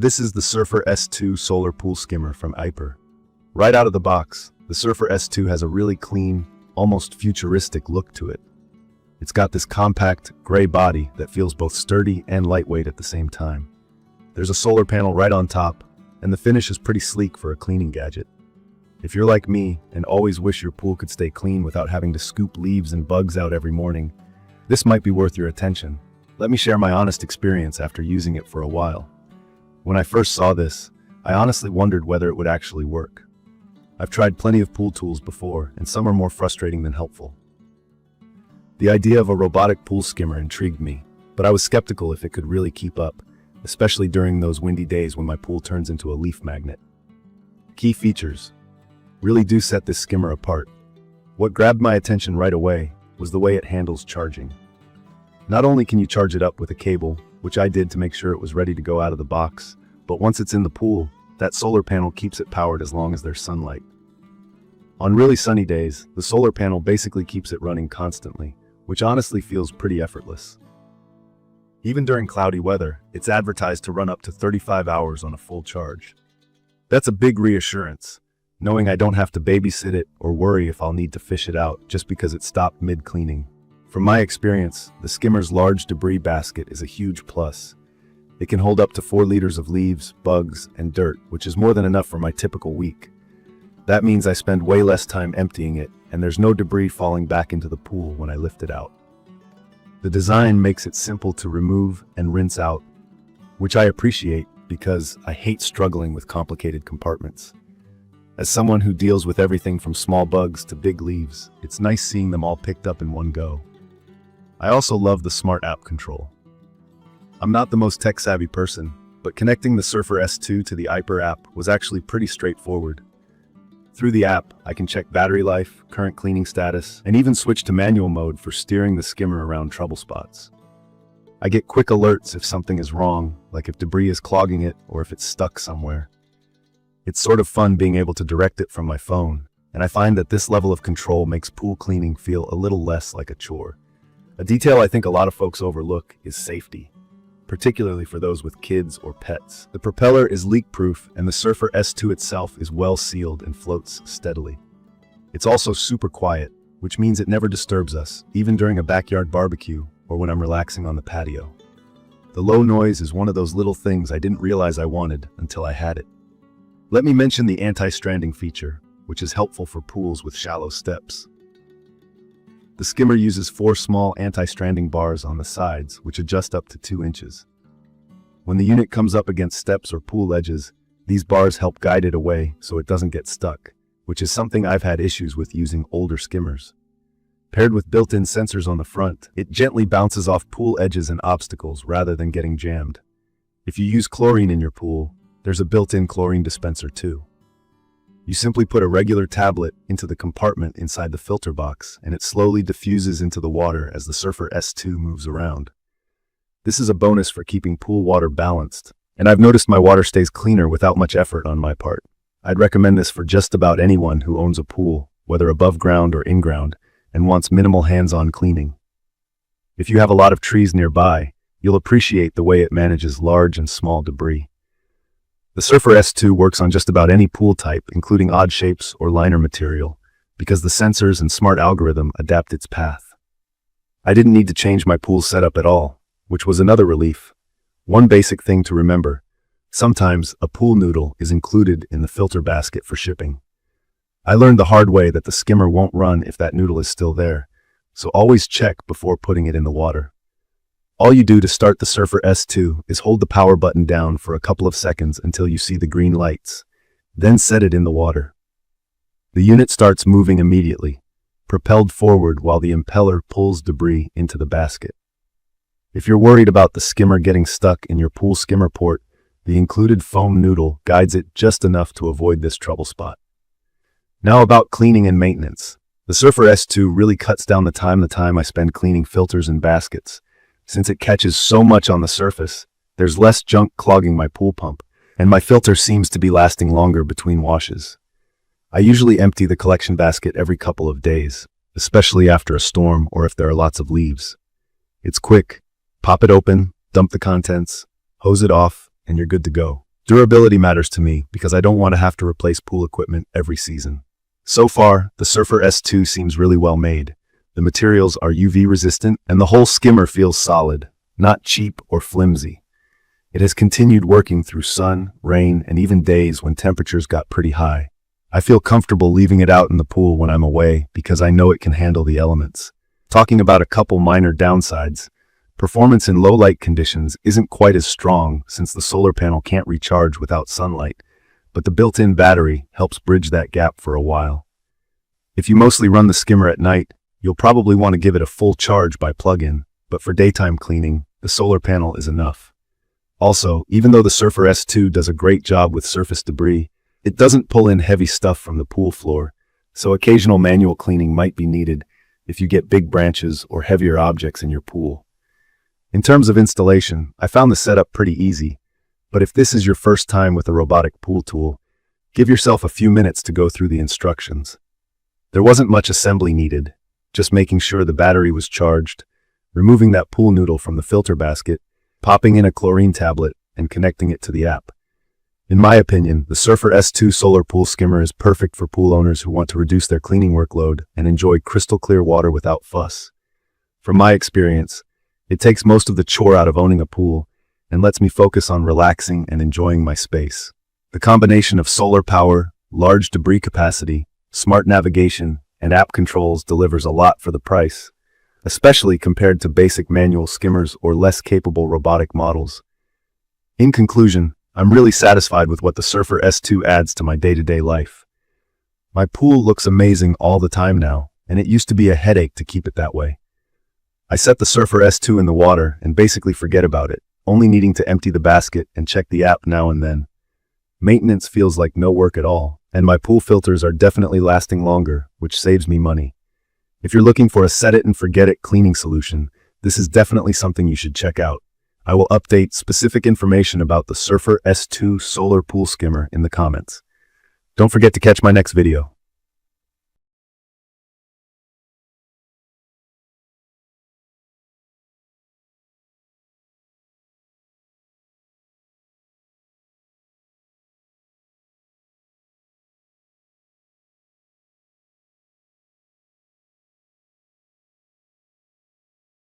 This is the Surfer S2 solar pool skimmer from AIPER. Right out of the box, the Surfer S2 has a really clean, almost futuristic look to it. It's got this compact, gray body that feels both sturdy and lightweight at the same time. There's a solar panel right on top, and the finish is pretty sleek for a cleaning gadget. If you're like me and always wish your pool could stay clean without having to scoop leaves and bugs out every morning, this might be worth your attention. Let me share my honest experience after using it for a while. When I first saw this, I honestly wondered whether it would actually work. I've tried plenty of pool tools before, and some are more frustrating than helpful. The idea of a robotic pool skimmer intrigued me, but I was skeptical if it could really keep up, especially during those windy days when my pool turns into a leaf magnet. Key features really do set this skimmer apart. What grabbed my attention right away was the way it handles charging. Not only can you charge it up with a cable, which I did to make sure it was ready to go out of the box, but once it's in the pool, that solar panel keeps it powered as long as there's sunlight. On really sunny days, the solar panel basically keeps it running constantly, which honestly feels pretty effortless. Even during cloudy weather, it's advertised to run up to 35 hours on a full charge. That's a big reassurance, knowing I don't have to babysit it or worry if I'll need to fish it out just because it stopped mid-cleaning. From my experience, the skimmer's large debris basket is a huge plus. It can hold up to 4 liters of leaves, bugs, and dirt, which is more than enough for my typical week. That means I spend way less time emptying it, and there's no debris falling back into the pool when I lift it out. The design makes it simple to remove and rinse out, which I appreciate because I hate struggling with complicated compartments. As someone who deals with everything from small bugs to big leaves, it's nice seeing them all picked up in one go. I also love the smart app control. I'm not the most tech-savvy person, but connecting the Surfer S2 to the AIPER app was actually pretty straightforward. Through the app, I can check battery life, current cleaning status, and even switch to manual mode for steering the skimmer around trouble spots. I get quick alerts if something is wrong, like if debris is clogging it or if it's stuck somewhere. It's sort of fun being able to direct it from my phone, and I find that this level of control makes pool cleaning feel a little less like a chore. A detail I think a lot of folks overlook is safety, particularly for those with kids or pets. The propeller is leak-proof, and the Surfer S2 itself is well sealed and floats steadily. It's also super quiet, which means it never disturbs us, even during a backyard barbecue or when I'm relaxing on the patio. The low noise is one of those little things I didn't realize I wanted until I had it. Let me mention the anti-stranding feature, which is helpful for pools with shallow steps. The skimmer uses 4 small anti-stranding bars on the sides, which adjust up to 2 inches. When the unit comes up against steps or pool edges, these bars help guide it away so it doesn't get stuck, which is something I've had issues with using older skimmers. Paired with built-in sensors on the front, it gently bounces off pool edges and obstacles rather than getting jammed. If you use chlorine in your pool, there's a built-in chlorine dispenser too. You simply put a regular tablet into the compartment inside the filter box, and it slowly diffuses into the water as the Surfer S2 moves around. This is a bonus for keeping pool water balanced, and I've noticed my water stays cleaner without much effort on my part. I'd recommend this for just about anyone who owns a pool, whether above ground or in ground, and wants minimal hands-on cleaning. If you have a lot of trees nearby, you'll appreciate the way it manages large and small debris. The Surfer S2 works on just about any pool type, including odd shapes or liner material, because the sensors and smart algorithm adapt its path. I didn't need to change my pool setup at all, which was another relief. One basic thing to remember: sometimes a pool noodle is included in the filter basket for shipping. I learned the hard way that the skimmer won't run if that noodle is still there, so always check before putting it in the water. All you do to start the Surfer S2 is hold the power button down for a couple of seconds until you see the green lights, then set it in the water. The unit starts moving immediately, propelled forward while the impeller pulls debris into the basket. If you're worried about the skimmer getting stuck in your pool skimmer port, the included foam noodle guides it just enough to avoid this trouble spot. Now about cleaning and maintenance. The Surfer S2 really cuts down the time I spend cleaning filters and baskets. Since it catches so much on the surface, there's less junk clogging my pool pump, and my filter seems to be lasting longer between washes. I usually empty the collection basket every couple of days, especially after a storm or if there are lots of leaves. It's quick. Pop it open, dump the contents, hose it off, and you're good to go. Durability matters to me because I don't want to have to replace pool equipment every season. So far, the Surfer S2 seems really well made. The materials are UV resistant and the whole skimmer feels solid, not cheap or flimsy. It has continued working through sun, rain, and even days when temperatures got pretty high. I feel comfortable leaving it out in the pool when I'm away because I know it can handle the elements. Talking about a couple minor downsides, performance in low light conditions isn't quite as strong since the solar panel can't recharge without sunlight, but the built-in battery helps bridge that gap for a while. If you mostly run the skimmer at night, you'll probably want to give it a full charge by plug-in, but for daytime cleaning, the solar panel is enough. Also, even though the Surfer S2 does a great job with surface debris, it doesn't pull in heavy stuff from the pool floor, so occasional manual cleaning might be needed if you get big branches or heavier objects in your pool. In terms of installation, I found the setup pretty easy, but if this is your first time with a robotic pool tool, give yourself a few minutes to go through the instructions. There wasn't much assembly needed, just making sure the battery was charged, removing that pool noodle from the filter basket, popping in a chlorine tablet, and connecting it to the app. In my opinion, the Surfer S2 solar pool skimmer is perfect for pool owners who want to reduce their cleaning workload and enjoy crystal clear water without fuss. From my experience, it takes most of the chore out of owning a pool and lets me focus on relaxing and enjoying my space. The combination of solar power, large debris capacity, smart navigation, and app controls delivers a lot for the price, especially compared to basic manual skimmers or less capable robotic models. In conclusion, I'm really satisfied with what the Surfer S2 adds to my day-to-day life. My pool looks amazing all the time now, and it used to be a headache to keep it that way. I set the Surfer S2 in the water and basically forget about it, only needing to empty the basket and check the app now and then. Maintenance feels like no work at all, and my pool filters are definitely lasting longer, which saves me money. If you're looking for a set-it-and-forget-it cleaning solution, this is definitely something you should check out. I will update specific information about the Surfer S2 solar pool skimmer in the comments. Don't forget to catch my next video.